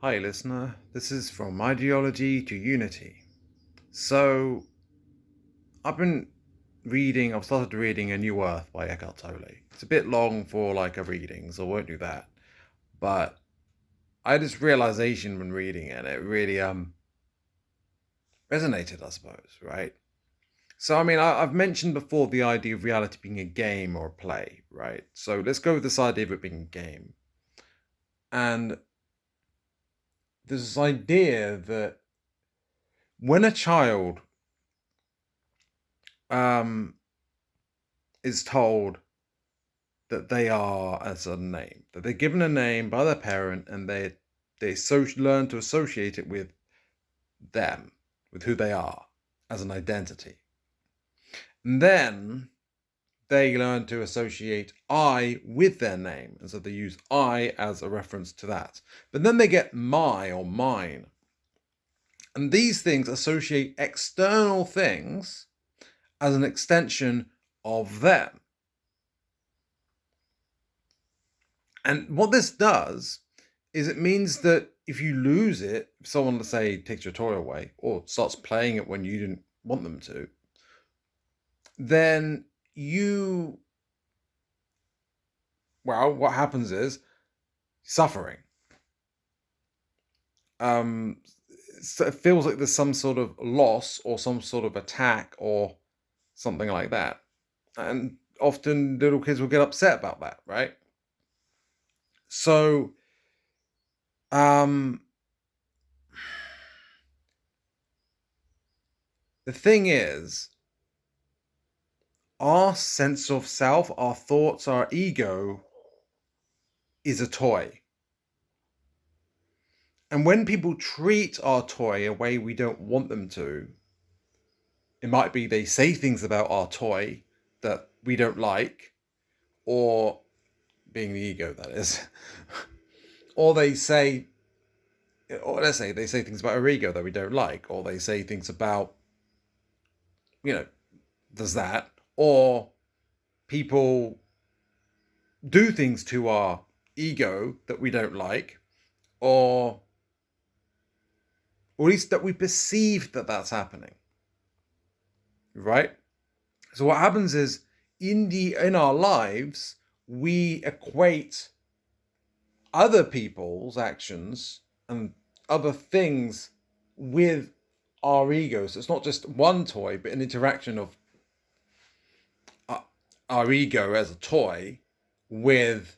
Hi, listener. This is From Ideology to Unity. So, I've started reading A New Earth by Eckart Tolle. It's a bit long for like a reading, so I won't do that. But I had this realization when reading it, and it really resonated, I suppose, right? So, I've mentioned before the idea of reality being a game or a play, right? So, let's go with this idea of it being a game. And there's this idea that when a child um, is told that they are a certain name, that they're given a name by their parent, and they learn to associate it with them, with who they are as an identity. And then they learn to associate I with their name, and so they use I as a reference to that. But then they get my or mine. And these things associate external things as an extension of them. And what this does is it means that if you lose it, if someone, let's say, takes your toy away or starts playing it when you didn't want them to, then what happens is suffering. So it feels like there's some sort of loss or some sort of attack or something like that. And often little kids will get upset about that, right? So, the thing is, our sense of self, our thoughts, our ego is a toy. And when people treat our toy a way we don't want them to, it might be they say things about our toy that we don't like, or being the ego, that is, or let's say they say things about our ego that we don't like, or they say things about, does that, or people do things to our ego that we don't like, or at least that we perceive that that's happening, right? So what happens is in our lives we equate other people's actions and other things with our ego. So it's not just one toy, but an interaction of our ego as a toy with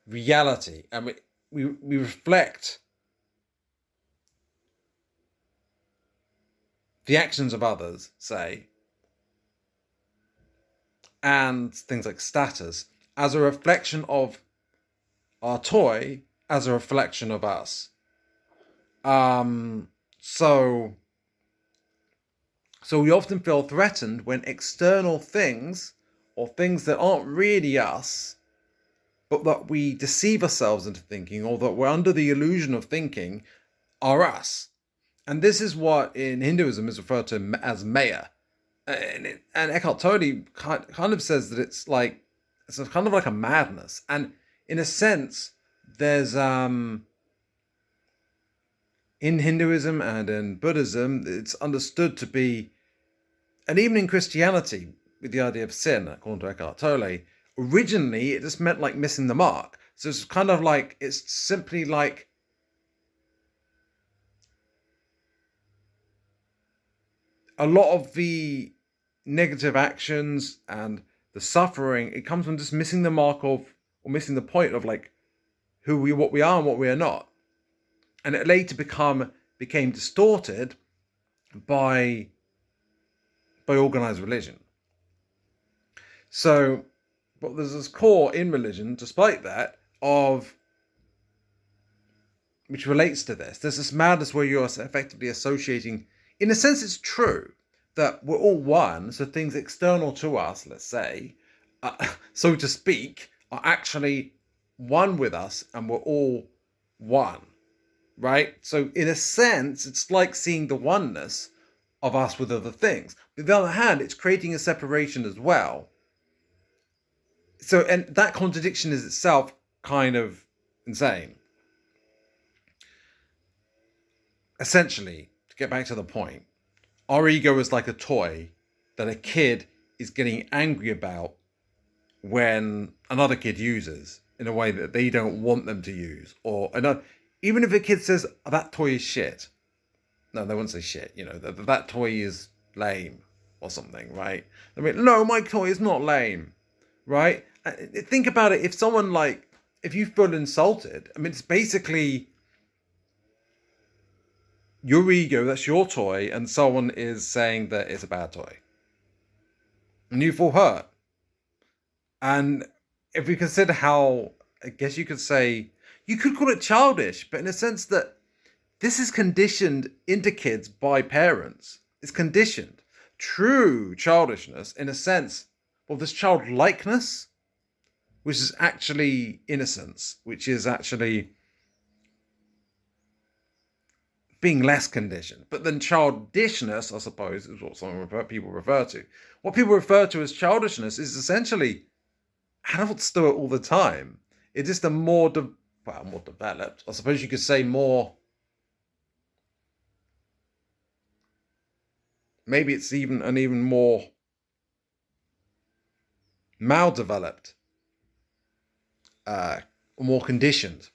reality, and we reflect the actions of others, say, and things like status as a reflection of our toy, as a reflection of us. So we often feel threatened when external things, or things that aren't really us, but that we deceive ourselves into thinking, or that we're under the illusion of thinking, are us. And this is what in Hinduism is referred to as Maya. And Eckart Tolle kind of says that it's kind of like a madness. And in a sense, there's in Hinduism and in Buddhism, it's understood to be, and even in Christianity, with the idea of sin, according to Eckart Tolle, originally it just meant like missing the mark. So it's kind of like, it's simply like a lot of the negative actions and the suffering, it comes from just missing the mark of, or missing the point of like what we are and what we are not. And it later became distorted by organized religion. So, but there's this core in religion, despite that, of which relates to this. There's this madness where you're effectively associating, in a sense, it's true that we're all one. So things external to us, let's say, so to speak, are actually one with us, and we're all one, right? So in a sense, it's like seeing the oneness of us with other things. But on the other hand, it's creating a separation as well. So, and that contradiction is itself kind of insane. essentially, to get back to the point, our ego is like a toy that a kid is getting angry about when another kid uses in a way that they don't want them to use. Or another, even if a kid says, oh, that toy is shit. No, they won't say shit. That toy is lame or something, right? I mean, no, my toy is not lame, right? Think about it. If someone if you feel insulted, I mean, it's basically your ego, that's your toy, and someone is saying that it's a bad toy. And you feel hurt. And if we consider how, I guess you could say, you could call it childish, but in a sense that this is conditioned into kids by parents. It's conditioned. True childishness, in a sense, well, this childlikeness, which is actually innocence, which is actually being less conditioned. But then childishness, I suppose, is what people refer to. What people refer to as childishness is essentially adults do it all the time. It's just a more developed. I suppose you could say more. Maybe it's even an even more maldeveloped, more conditioned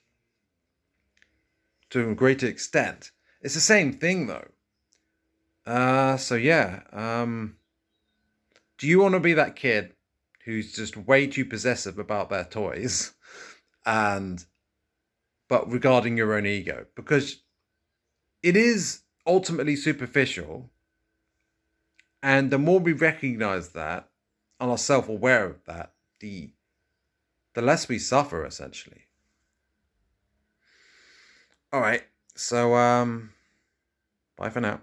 to a greater extent. It's the same thing though. So yeah. Do you want to be that kid who's just way too possessive about their toys, but regarding your own ego? Because it is ultimately superficial, and the more we recognize that and are self-aware of that, the less we suffer, essentially. All right, so bye for now.